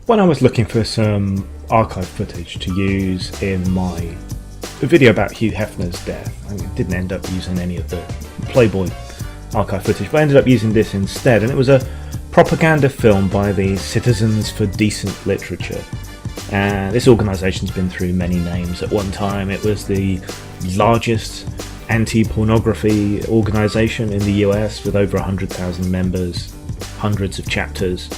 When I was looking for some archive footage to use in my video about Hugh Hefner's death, I didn't end up using any of the Playboy archive footage, but I ended up using this instead, and it was a propaganda film by the Citizens for Decent Literature. And this organisation's been through many names. At one time it was the largest anti-pornography organisation in the US with over 100,000 members, hundreds of chapters.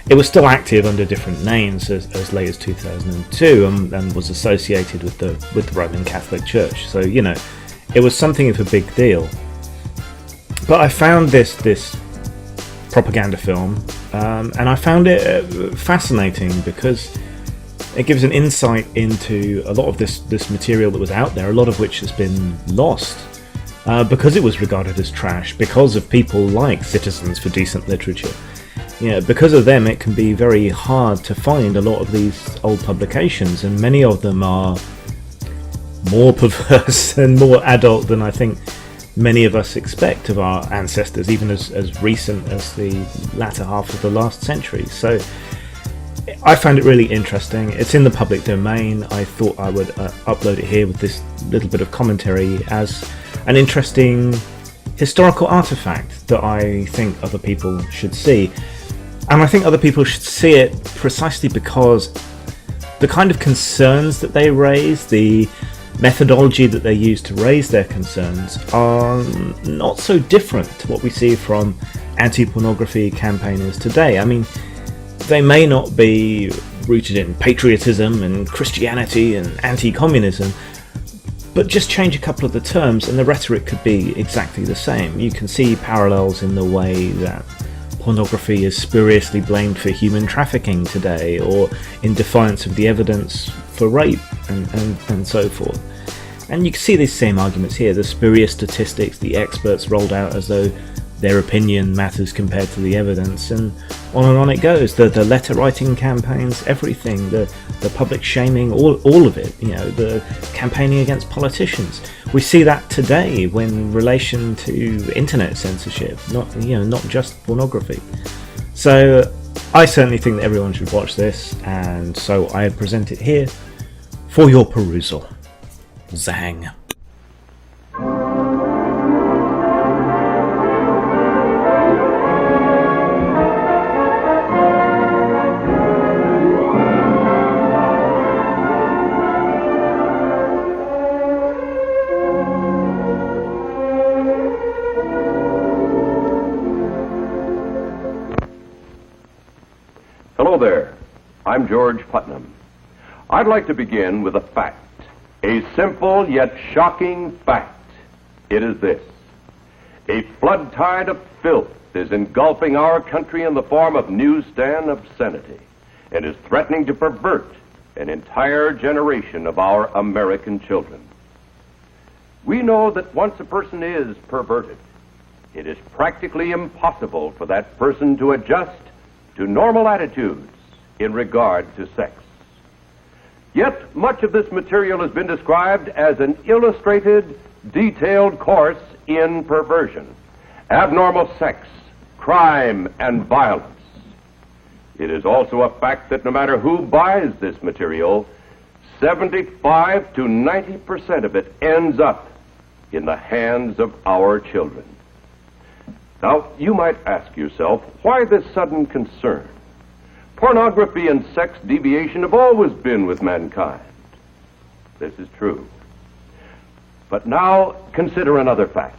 It was still active under different names as late as 2002 and was associated with the Roman Catholic Church. So, you know, it was something of a big deal. But I found this propaganda film and I found it fascinating because it gives an insight into a lot of this material that was out there, a lot of which has been lost because it was regarded as trash, because of people like Citizens for Decent Literature. You know, because of them, it can be very hard to find a lot of these old publications, and many of them are more perverse and more adult than I think many of us expect of our ancestors, even as recent as the latter half of the last century. So I found it really interesting. It's in the public domain. I thought I would upload it here with this little bit of commentary as an interesting historical artifact that I think other people should see. And I think other people should see it precisely because the kind of concerns that they raise, the methodology that they use to raise their concerns, are not so different to what we see from anti-pornography campaigners today. I mean, they may not be rooted in patriotism and Christianity and anti-communism, but just change a couple of the terms and the rhetoric could be exactly the same. You can see parallels in the way that pornography is spuriously blamed for human trafficking today, or in defiance of the evidence for rape and so forth. And you can see these same arguments here, the spurious statistics the experts rolled out as though their opinion matters compared to the evidence, and on it goes. The letter writing campaigns, everything, the public shaming, all of it, you know, the campaigning against politicians. We see that today in relation to internet censorship, not just pornography. So I certainly think that everyone should watch this, and so I present it here for your perusal. Zang. Hello there, I'm George Putnam. I'd like to begin with a fact, a simple yet shocking fact. It is this: a flood tide of filth is engulfing our country in the form of newsstand obscenity and is threatening to pervert an entire generation of our American children. We know that once a person is perverted, it is practically impossible for that person to adjust to normal attitudes in regard to sex. Yet much of this material has been described as an illustrated, detailed course in perversion, abnormal sex, crime, and violence. It is also a fact that no matter who buys this material, 75 to 90% of it ends up in the hands of our children. Now, you might ask yourself, why this sudden concern? Pornography and sex deviation have always been with mankind. This is true. But now, consider another fact.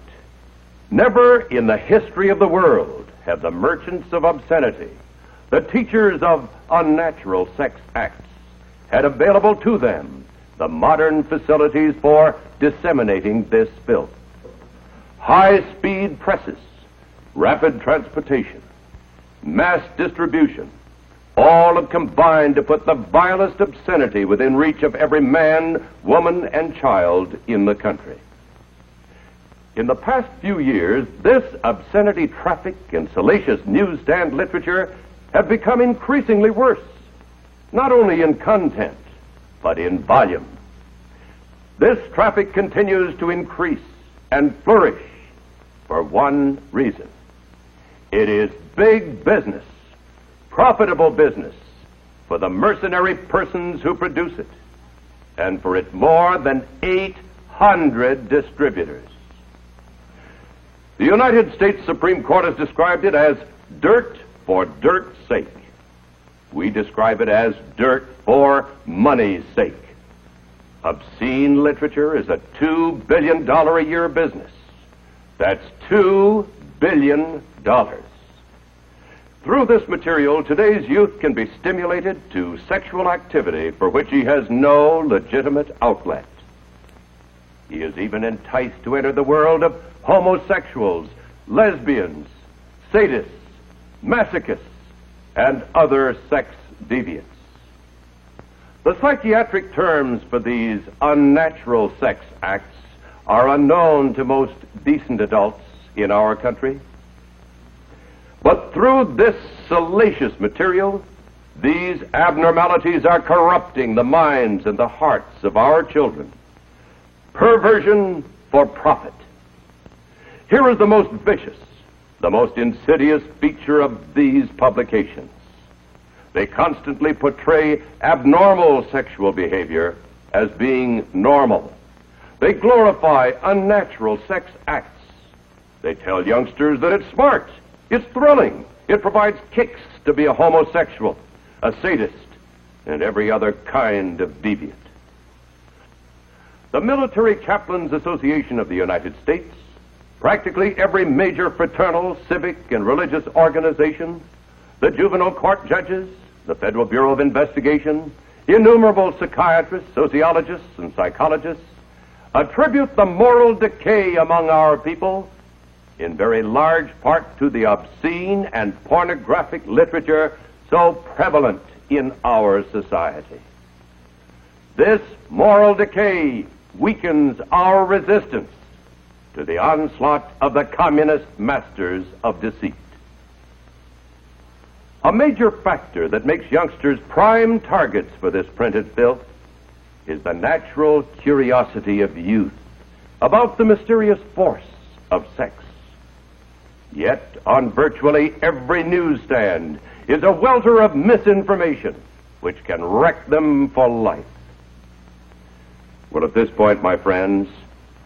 Never in the history of the world have the merchants of obscenity, the teachers of unnatural sex acts, had available to them the modern facilities for disseminating this filth. High-speed presses, rapid transportation, mass distribution, all have combined to put the vilest obscenity within reach of every man, woman, and child in the country. In the past few years, this obscenity traffic and salacious newsstand literature have become increasingly worse, not only in content, but in volume. This traffic continues to increase and flourish for one reason. It is big business, profitable business, for the mercenary persons who produce it, and for its more than 800 distributors. The United States Supreme Court has described it as dirt for dirt's sake. We describe it as dirt for money's sake. Obscene literature is a $2 billion a year business. That's $2 billion. Through this material, today's youth can be stimulated to sexual activity for which he has no legitimate outlet. He is even enticed to enter the world of homosexuals, lesbians, sadists, masochists, and other sex deviants. The psychiatric terms for these unnatural sex acts are unknown to most decent adults in our country. But through this salacious material, these abnormalities are corrupting the minds and the hearts of our children. Perversion for profit. Here is the most vicious, the most insidious feature of these publications. They constantly portray abnormal sexual behavior as being normal. They glorify unnatural sex acts. They tell youngsters that it's smart, it's thrilling, it provides kicks to be a homosexual, a sadist, and every other kind of deviant. The Military Chaplains Association of the United States, practically every major fraternal, civic, and religious organization, the juvenile court judges, the Federal Bureau of Investigation, innumerable psychiatrists, sociologists, and psychologists attribute the moral decay among our people in very large part to the obscene and pornographic literature so prevalent in our society. This moral decay weakens our resistance to the onslaught of the communist masters of deceit. A major factor that makes youngsters prime targets for this printed filth is the natural curiosity of youth about the mysterious force of sex. Yet, on virtually every newsstand is a welter of misinformation which can wreck them for life. Well, at this point, my friends,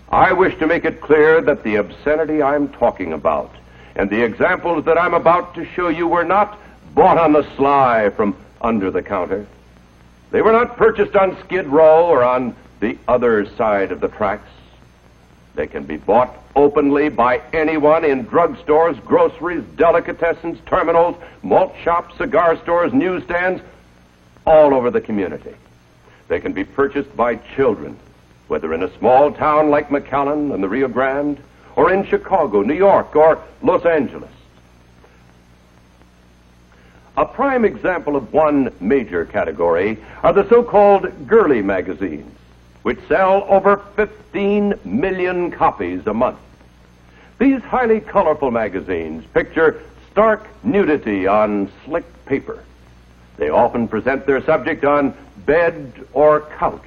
I wish to make it clear that the obscenity I'm talking about and the examples that I'm about to show you were not bought on the sly from under the counter. They were not purchased on Skid Row or on the other side of the tracks. They can be bought openly by anyone in drugstores, groceries, delicatessens, terminals, malt shops, cigar stores, newsstands, all over the community. They can be purchased by children, whether in a small town like McAllen and the Rio Grande, or in Chicago, New York, or Los Angeles. A prime example of one major category are the so-called girly magazines, which sell over 15 million copies a month. These highly colorful magazines picture stark nudity on slick paper. They often present their subject on bed or couch,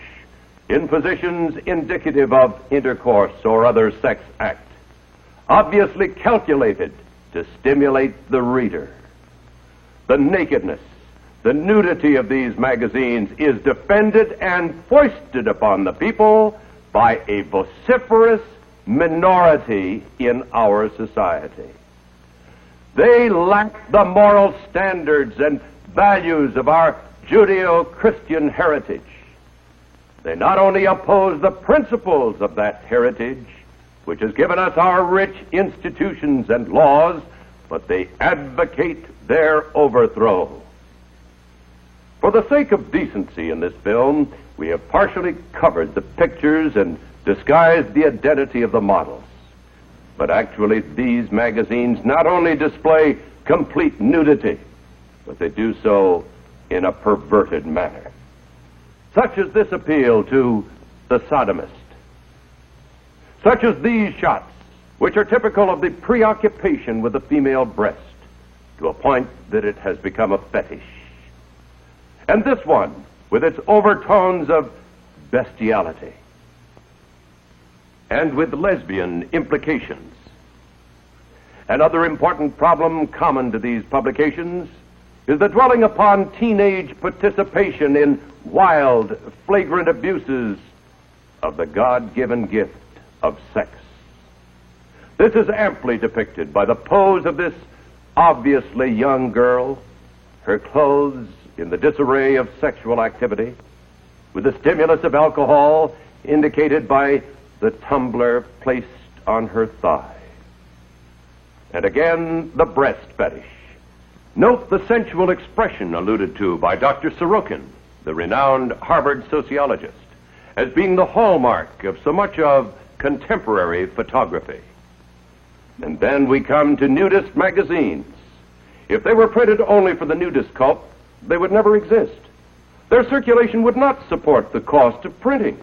in positions indicative of intercourse or other sex act, obviously calculated to stimulate the reader. The nakedness, the nudity of these magazines is defended and foisted upon the people by a vociferous minority in our society. They lack the moral standards and values of our Judeo-Christian heritage. They not only oppose the principles of that heritage, which has given us our rich institutions and laws, but they advocate their overthrow. For the sake of decency in this film, we have partially covered the pictures and disguised the identity of the models. But actually, these magazines not only display complete nudity, but they do so in a perverted manner. Such as this appeal to the sodomist. Such as these shots, which are typical of the preoccupation with the female breast, to a point that it has become a fetish. And this one, with its overtones of bestiality, and with lesbian implications. Another important problem common to these publications is the dwelling upon teenage participation in wild, flagrant abuses of the God-given gift of sex. This is amply depicted by the pose of this obviously young girl, her clothes in the disarray of sexual activity, with the stimulus of alcohol indicated by the tumbler placed on her thigh. And again, the breast fetish. Note the sensual expression alluded to by Dr. Sorokin, the renowned Harvard sociologist, as being the hallmark of so much of contemporary photography. And then we come to nudist magazines. If they were printed only for the nudist cult, they would never exist. Their circulation would not support the cost of printing.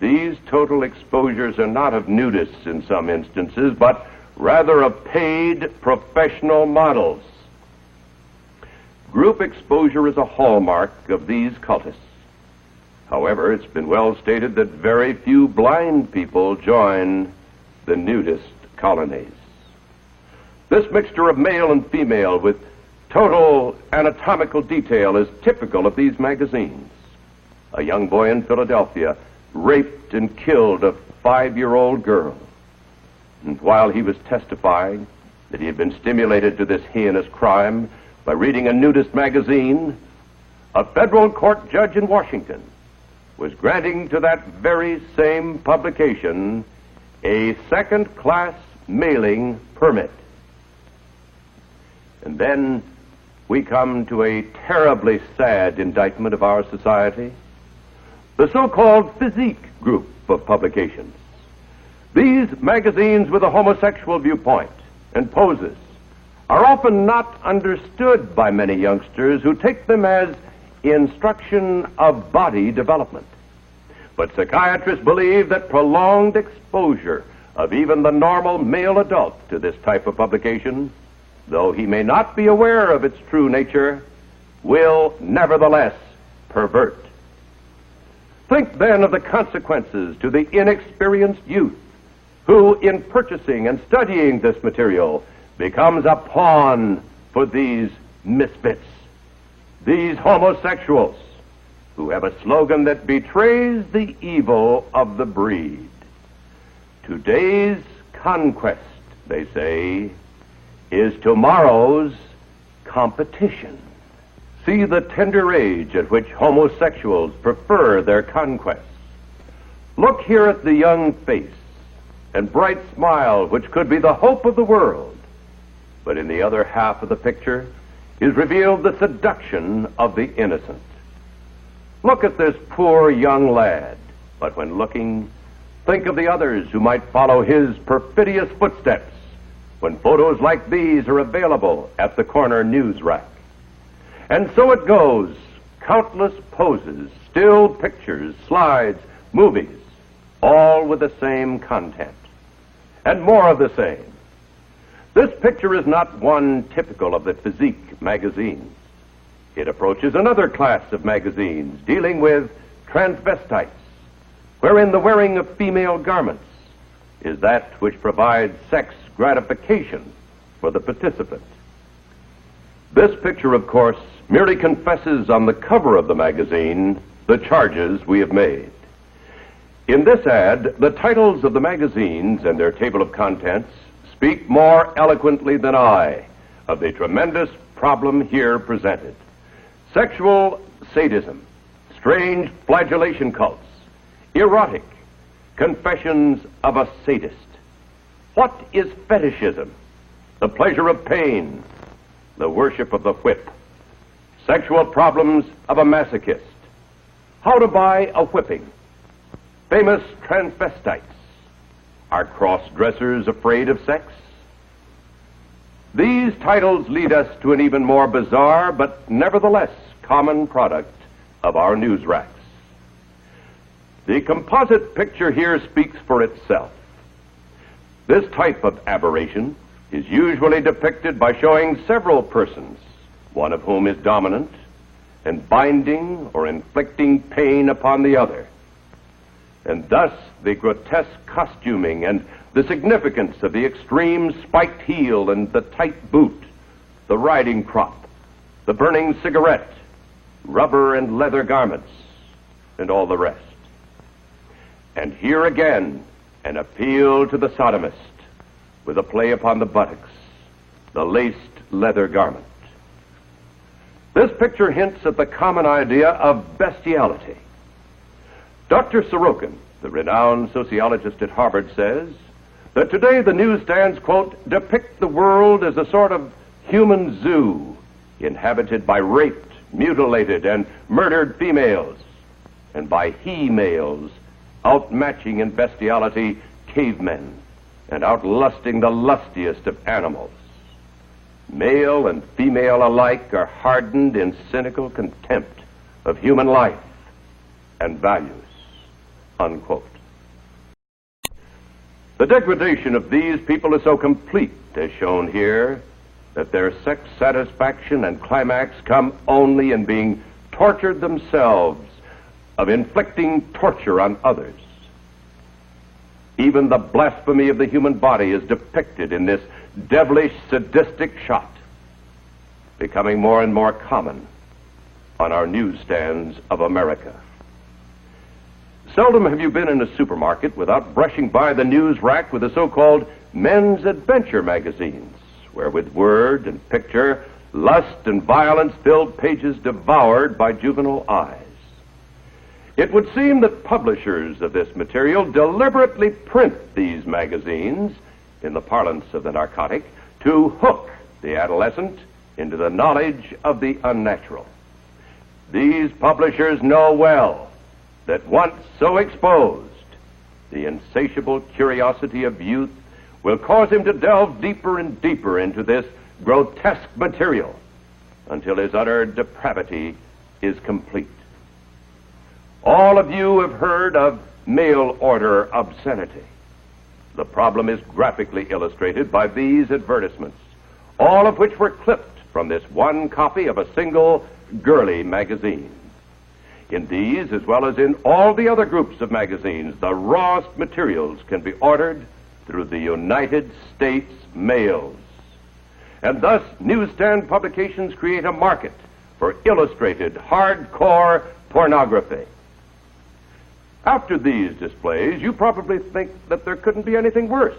These total exposures are not of nudists in some instances, but rather of paid professional models. Group exposure is a hallmark of these cultists. However, it's been well stated that very few blind people join the nudist colonies. This mixture of male and female with total anatomical detail is typical of these magazines. A young boy in Philadelphia raped and killed a 5-year-old girl. And while he was testifying that he had been stimulated to this heinous crime by reading a nudist magazine, a federal court judge in Washington was granting to that very same publication a second-class mailing permit. And then we come to a terribly sad indictment of our society, the so-called physique group of publications. These magazines with a homosexual viewpoint and poses are often not understood by many youngsters who take them as instruction of body development. But psychiatrists believe that prolonged exposure of even the normal male adult to this type of publication, though he may not be aware of its true nature, will nevertheless pervert. Think then of the consequences to the inexperienced youth who, in purchasing and studying this material, becomes a pawn for these misfits, these homosexuals, who have a slogan that betrays the evil of the breed. Today's conquest, they say, is tomorrow's competition. See the tender age at which homosexuals prefer their conquests. Look here at the young face and bright smile which could be the hope of the world. But in the other half of the picture is revealed the seduction of the innocent. Look at this poor young lad, but when looking, think of the others who might follow his perfidious footsteps when photos like these are available at the corner news rack. And so it goes, countless poses, still pictures, slides, movies, all with the same content, and more of the same. This picture is not one typical of the physique magazines. It approaches another class of magazines dealing with transvestites, wherein the wearing of female garments is that which provides sex gratification for the participant. This picture, of course, merely confesses on the cover of the magazine the charges we have made. In this ad, the titles of the magazines and their table of contents speak more eloquently than I of the tremendous problem here presented. Sexual sadism, strange flagellation cults, erotic confessions of a sadist. What is fetishism? The pleasure of pain, the worship of the whip, sexual problems of a masochist, how to buy a whipping, famous transvestites. Are cross-dressers afraid of sex? These titles lead us to an even more bizarre but nevertheless common product of our news racks. The composite picture here speaks for itself. This type of aberration is usually depicted by showing several persons, one of whom is dominant, and binding or inflicting pain upon the other. And thus the grotesque costuming and the significance of the extreme spiked heel and the tight boot, the riding crop, the burning cigarette, rubber and leather garments, and all the rest. And here again, an appeal to the sodomist with a play upon the buttocks, the laced leather garment. This picture hints at the common idea of bestiality. Dr. Sorokin, the renowned sociologist at Harvard, says that today the newsstands, quote, depict the world as a sort of human zoo inhabited by raped, mutilated, and murdered females, and by he-males outmatching in bestiality cavemen and outlusting the lustiest of animals. Male and female alike are hardened in cynical contempt of human life and values, unquote. The degradation of these people is so complete, as shown here, that their sex satisfaction and climax come only in being tortured themselves, of inflicting torture on others. Even the blasphemy of the human body is depicted in this devilish, sadistic shot, becoming more and more common on our newsstands of America. Seldom have you been in a supermarket without brushing by the news rack with the so-called men's adventure magazines, where with word and picture, lust and violence filled pages devoured by juvenile eyes. It would seem that publishers of this material deliberately print these magazines, in the parlance of the narcotic, to hook the adolescent into the knowledge of the unnatural. These publishers know well that once so exposed, the insatiable curiosity of youth will cause him to delve deeper and deeper into this grotesque material until his utter depravity is complete. All of you have heard of mail-order obscenity. The problem is graphically illustrated by these advertisements, all of which were clipped from this one copy of a single girly magazine. In these, as well as in all the other groups of magazines, the rawest materials can be ordered through the United States mails. And thus, newsstand publications create a market for illustrated, hardcore pornography. After these displays, you probably think that there couldn't be anything worse.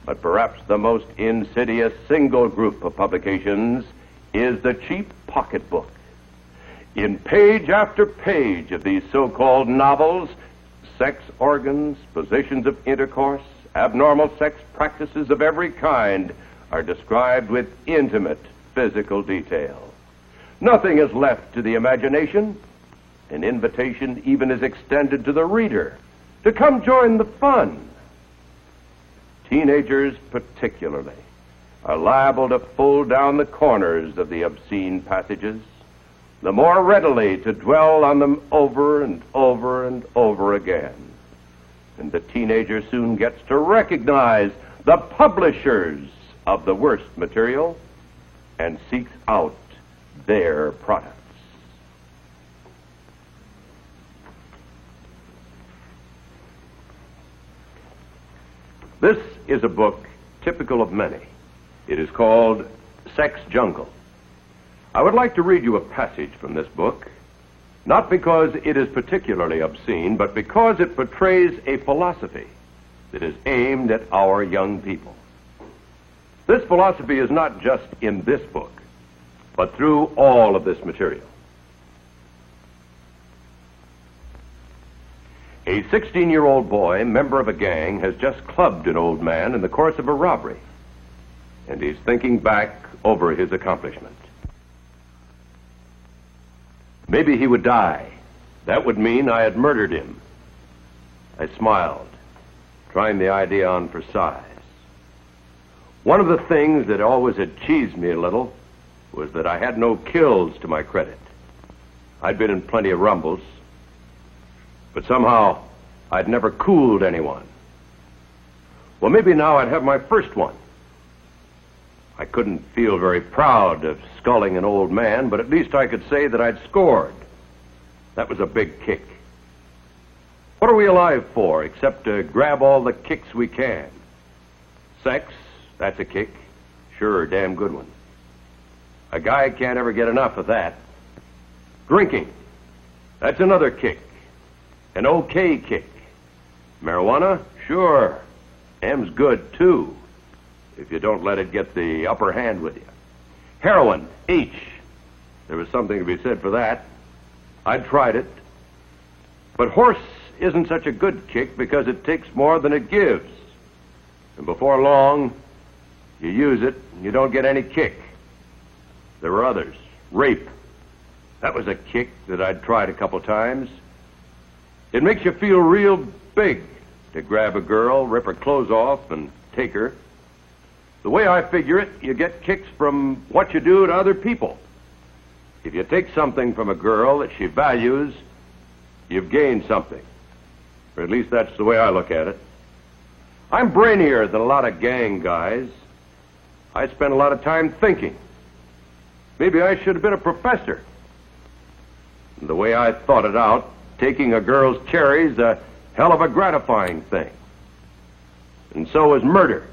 But perhaps the most insidious single group of publications is the cheap pocketbook. In page after page of these so-called novels, sex organs, positions of intercourse, abnormal sex practices of every kind are described with intimate physical detail. Nothing is left to the imagination. An invitation even is extended to the reader to come join the fun. Teenagers particularly are liable to pull down the corners of the obscene passages, the more readily to dwell on them over and over and over again. And the teenager soon gets to recognize the publishers of the worst material and seeks out their products. This is a book typical of many. It is called Sex Jungle. I would like to read you a passage from this book, not because it is particularly obscene, but because it portrays a philosophy that is aimed at our young people. This philosophy is not just in this book, but through all of this material. A 16-year-old boy, member of a gang, has just clubbed an old man in the course of a robbery, and he's thinking back over his accomplishment. Maybe he would die. That would mean I had murdered him. I smiled, trying the idea on for size. One of the things that always had cheesed me a little was that I had no kills to my credit. I'd been in plenty of rumbles, but somehow I'd never cooled anyone. Well, maybe now I'd have my first one. I couldn't feel very proud of sculling an old man, but at least I could say that I'd scored. That was a big kick. What are we alive for except to grab all the kicks we can? Sex, that's a kick. Sure, a damn good one. A guy can't ever get enough of that. Drinking. That's another kick. An okay kick. Marijuana? Sure. M's good, too, if you don't let it get the upper hand with you. Heroin, H. There was something to be said for that. I'd tried it. But horse isn't such a good kick because it takes more than it gives. And before long, you use it and you don't get any kick. There were others. Rape. That was a kick that I'd tried a couple times. It makes you feel real big to grab a girl, rip her clothes off, and take her. The way I figure it, you get kicks from what you do to other people. If you take something from a girl that she values, you've gained something. Or at least that's the way I look at it. I'm brainier than a lot of gang guys. I spend a lot of time thinking. Maybe I should have been a professor. And the way I thought it out, taking a girl's cherry's a hell of a gratifying thing. And so is murder.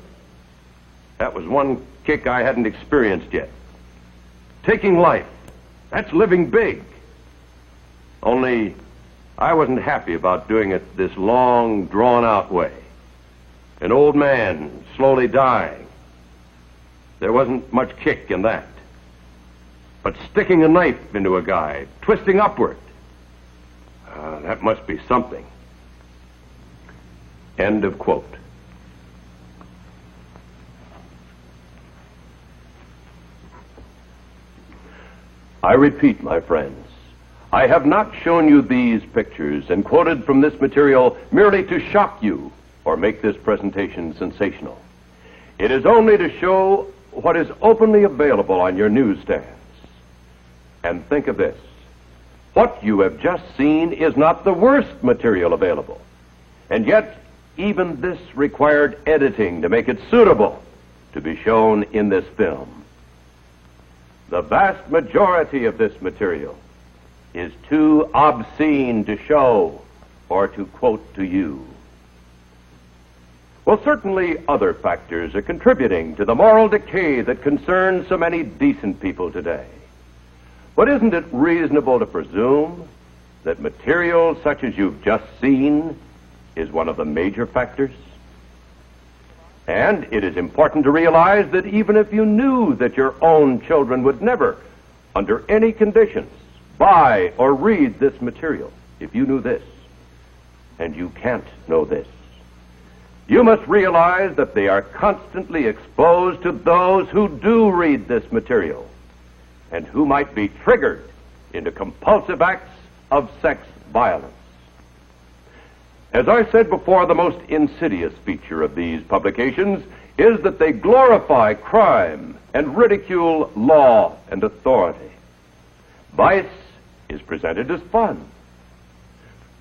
That was one kick I hadn't experienced yet. Taking life, that's living big. Only I wasn't happy about doing it this long, drawn-out way. An old man slowly dying. There wasn't much kick in that. But sticking a knife into a guy, twisting upward, that must be something. End of quote. I repeat, my friends, I have not shown you these pictures and quoted from this material merely to shock you or make this presentation sensational. It is only to show what is openly available on your newsstands. And think of this. What you have just seen is not the worst material available. And yet, even this required editing to make it suitable to be shown in this film. The vast majority of this material is too obscene to show or to quote to you. Well, certainly other factors are contributing to the moral decay that concerns so many decent people today. But isn't it reasonable to presume that material such as you've just seen is one of the major factors? And it is important to realize that even if you knew that your own children would never, under any conditions, buy or read this material, if you knew this, and you can't know this, you must realize that they are constantly exposed to those who do read this material and who might be triggered into compulsive acts of sex violence. As I said before, the most insidious feature of these publications is that they glorify crime and ridicule law and authority. Vice is presented as fun.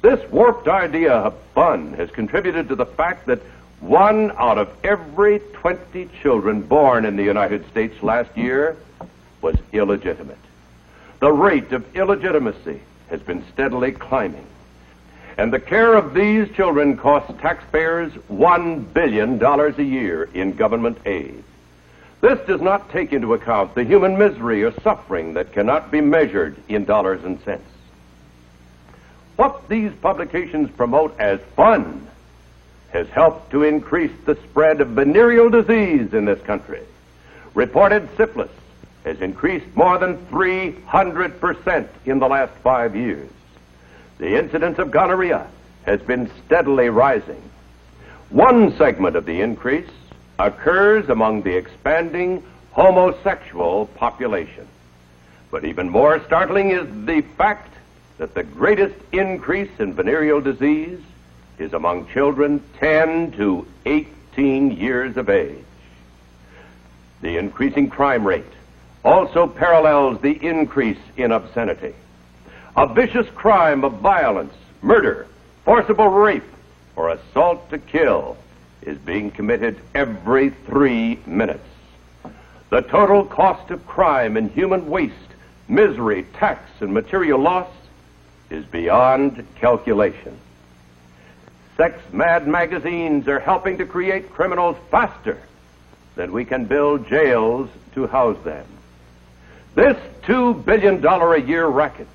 This warped idea of fun has contributed to the fact that 1 out of every 20 children born in the United States last year was illegitimate. The rate of illegitimacy has been steadily climbing. And the care of these children costs taxpayers $1 billion a year in government aid. This does not take into account the human misery or suffering that cannot be measured in dollars and cents. What these publications promote as fun has helped to increase the spread of venereal disease in this country. Reported syphilis has increased more than 300% in the last 5 years. The incidence of gonorrhea has been steadily rising. One segment of the increase occurs among the expanding homosexual population. But even more startling is the fact that the greatest increase in venereal disease is among children 10 to 18 years of age. The increasing crime rate also parallels the increase in obscenity. A vicious crime of violence, murder, forcible rape, or assault to kill is being committed every 3 minutes. The total cost of crime in human waste, misery, tax, and material loss is beyond calculation. Sex-mad magazines are helping to create criminals faster than we can build jails to house them. This $2 billion a year racket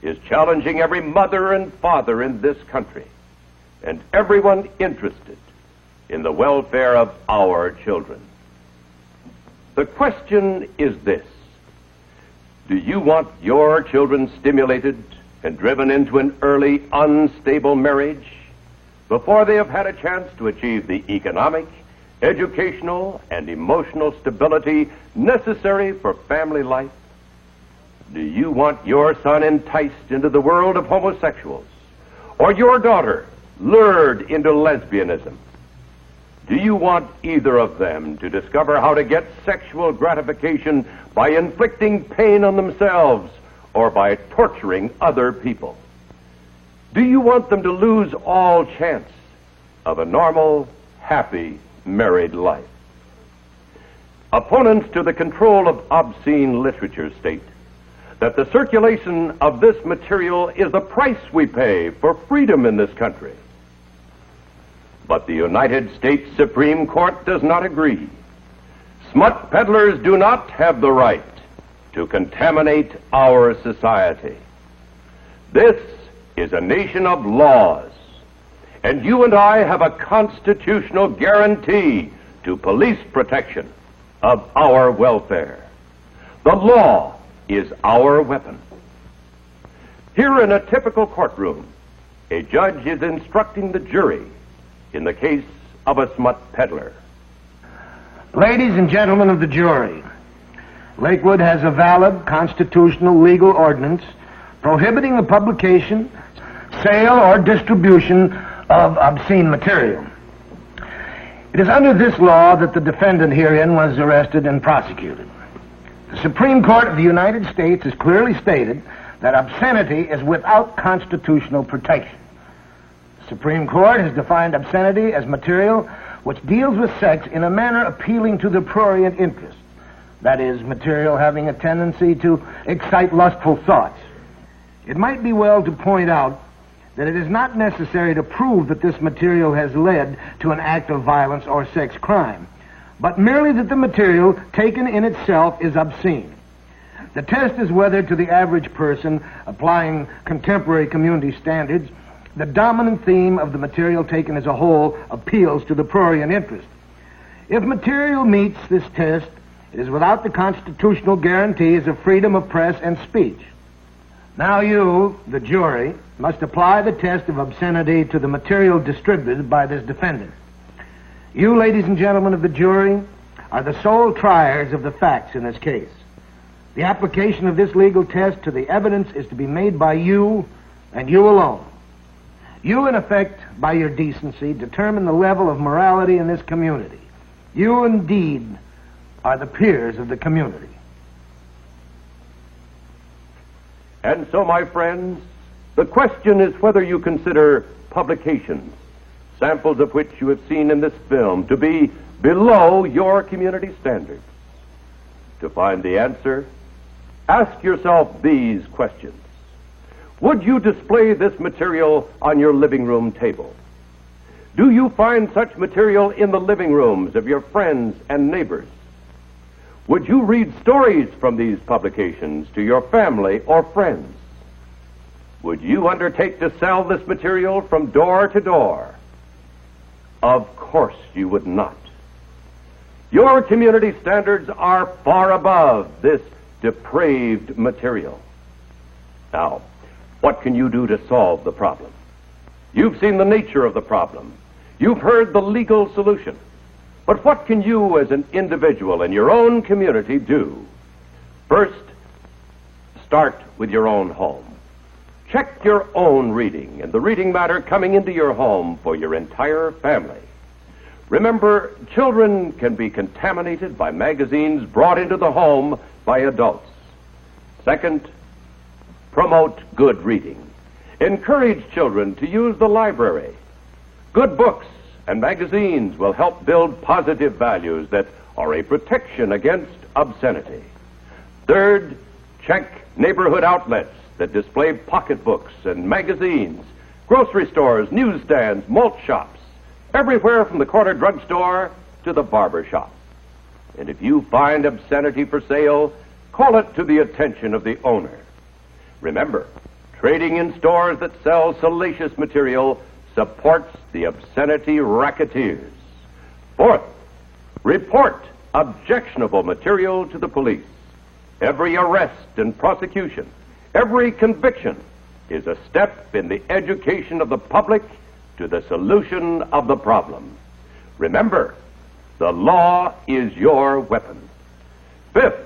is challenging every mother and father in this country and everyone interested in the welfare of our children. The question is this: do you want your children stimulated and driven into an early, unstable marriage before they have had a chance to achieve the economic, educational, and emotional stability necessary for family life? Do you want your son enticed into the world of homosexuals, or your daughter lured into lesbianism? Do you want either of them to discover how to get sexual gratification by inflicting pain on themselves or by torturing other people? Do you want them to lose all chance of a normal, happy, married life? Opponents to the control of obscene literature state that the circulation of this material is the price we pay for freedom in this country. But the United States Supreme Court does not agree. Smut peddlers do not have the right to contaminate our society. This is a nation of laws, and you and I have a constitutional guarantee to police protection of our welfare. The law is our weapon. Here in a typical courtroom, a judge is instructing the jury in the case of a smut peddler. Ladies and gentlemen of the jury, Lakewood has a valid constitutional legal ordinance prohibiting the publication, sale, or distribution of obscene material. It is under this law that the defendant herein was arrested and prosecuted. The Supreme Court of the United States has clearly stated that obscenity is without constitutional protection. The Supreme Court has defined obscenity as material which deals with sex in a manner appealing to the prurient interest. That is, material having a tendency to excite lustful thoughts. It might be well to point out that it is not necessary to prove that this material has led to an act of violence or sex crime, but merely that the material taken in itself is obscene. The test is whether, to the average person applying contemporary community standards, the dominant theme of the material taken as a whole appeals to the prurient interest. If material meets this test, it is without the constitutional guarantees of freedom of press and speech. Now you, the jury, must apply the test of obscenity to the material distributed by this defendant. You, ladies and gentlemen of the jury, are the sole triers of the facts in this case. The application of this legal test to the evidence is to be made by you and you alone. You, in effect, by your decency, determine the level of morality in this community. You, indeed, are the peers of the community. And so, my friends, the question is whether you consider publications, samples of which you have seen in this film, to be below your community standards. To find the answer, ask yourself these questions. Would you display this material on your living room table? Do you find such material in the living rooms of your friends and neighbors? Would you read stories from these publications to your family or friends? Would you undertake to sell this material from door to door? Of course you would not. Your community standards are far above this depraved material. Now, what can you do to solve the problem? You've seen the nature of the problem. You've heard the legal solution. But what can you as an individual in your own community do? First, start with your own home. Check your own reading and the reading matter coming into your home for your entire family. Remember, children can be contaminated by magazines brought into the home by adults. Second, promote good reading. Encourage children to use the library. Good books and magazines will help build positive values that are a protection against obscenity. Third, check neighborhood outlets that display pocketbooks and magazines, grocery stores, newsstands, malt shops, everywhere from the corner drugstore to the barber shop. And if you find obscenity for sale, call it to the attention of the owner. Remember, trading in stores that sell salacious material supports the obscenity racketeers. Fourth, report objectionable material to the police. Every arrest and prosecution, every conviction is a step in the education of the public to the solution of the problem. Remember, the law is your weapon. Fifth,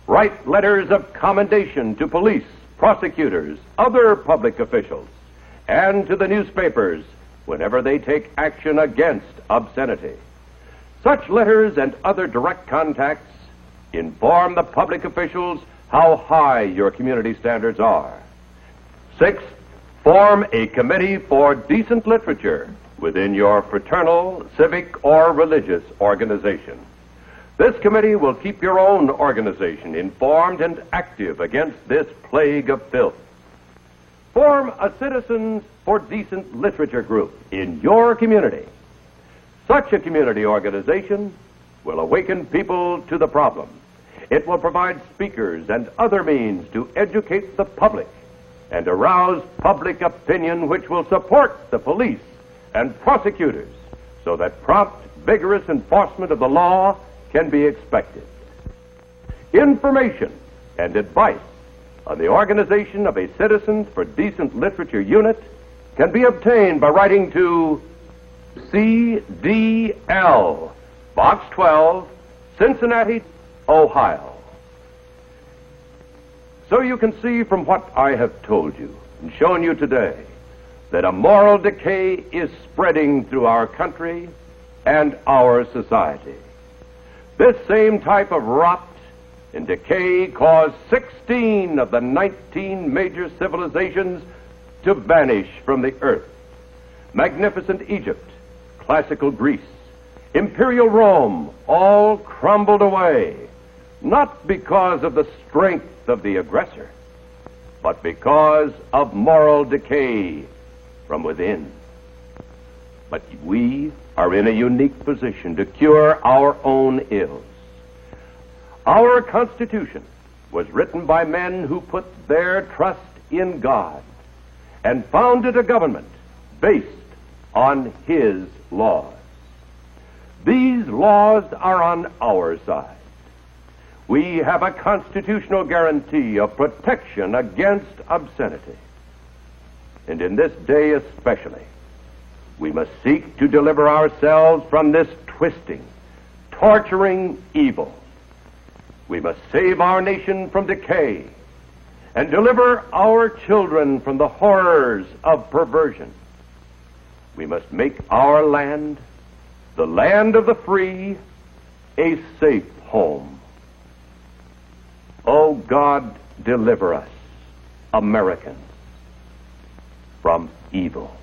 write letters of commendation to police, prosecutors, other public officials, and to the newspapers whenever they take action against obscenity. Such letters and other direct contacts inform the public officials how high your community standards are. Sixth, form a committee for decent literature within your fraternal, civic, or religious organization. This committee will keep your own organization informed and active against this plague of filth. Form a Citizens for Decent Literature group in your community. Such a community organization will awaken people to the problem. It will provide speakers and other means to educate the public and arouse public opinion which will support the police and prosecutors so that prompt, vigorous enforcement of the law can be expected. Information and advice on the organization of a Citizens for Decent Literature unit can be obtained by writing to CDL, Box 12, Cincinnati, Ohio. So you can see from what I have told you and shown you today that a moral decay is spreading through our country and our society. This same type of rot and decay caused 16 of the 19 major civilizations to vanish from the earth. Magnificent Egypt, classical Greece, imperial Rome all crumbled away, not because of the strength of the aggressor, but because of moral decay from within. But we are in a unique position to cure our own ills. Our Constitution was written by men who put their trust in God and founded a government based on His laws. These laws are on our side. We have a constitutional guarantee of protection against obscenity. And in this day especially, we must seek to deliver ourselves from this twisting, torturing evil. We must save our nation from decay and deliver our children from the horrors of perversion. We must make our land, the land of the free, a safe home. Oh God, deliver us, Americans, from evil.